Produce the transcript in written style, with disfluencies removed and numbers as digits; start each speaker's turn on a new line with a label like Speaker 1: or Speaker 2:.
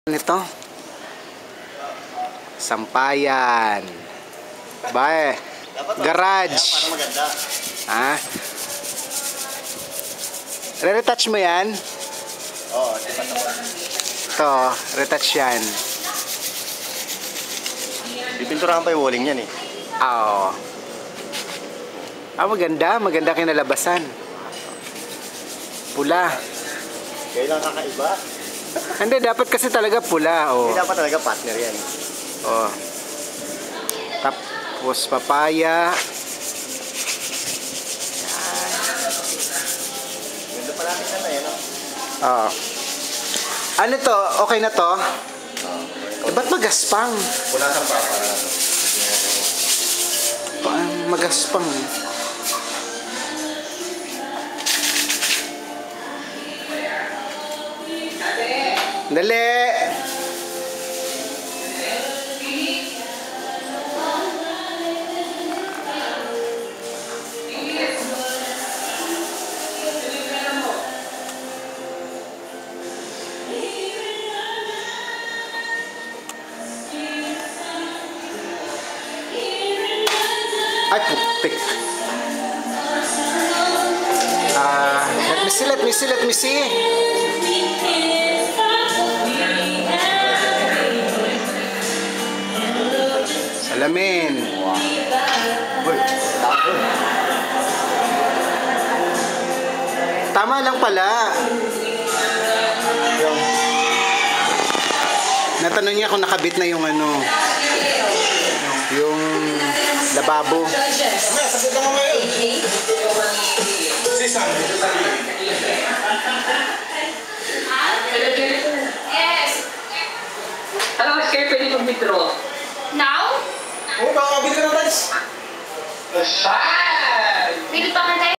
Speaker 1: Nito sampayan bae garage ha, re-retouch mo yan.
Speaker 2: Oo,
Speaker 1: ito retouch yan.
Speaker 2: pipinturahan pa yung walling yan eh.
Speaker 1: Oo. Maganda kinalabasan. Pula.
Speaker 2: Kailan kakaiba?
Speaker 1: Hindi, dapat kasi talaga pula. Oh.
Speaker 2: Hindi dapat talaga partner yan.
Speaker 1: Oh. Tapos papaya.
Speaker 2: Ganda pa natin na yan, no?
Speaker 1: Oh. Ano to? Okay na to? Ba't magaspang?
Speaker 2: Punasan pa para.
Speaker 1: Magaspang. Dali! Ay, putik. Let me see. Salamin.
Speaker 2: Uy,
Speaker 1: Tama lang pala. Natanong niya kung nakabit na yung ano, yung lababo.
Speaker 3: Yes.
Speaker 4: Alam mo, kayo pwede mag-withdraw.
Speaker 3: Now?
Speaker 2: baka mabili ka ng rice.
Speaker 4: Aside!
Speaker 3: Pwede pa nga tayo.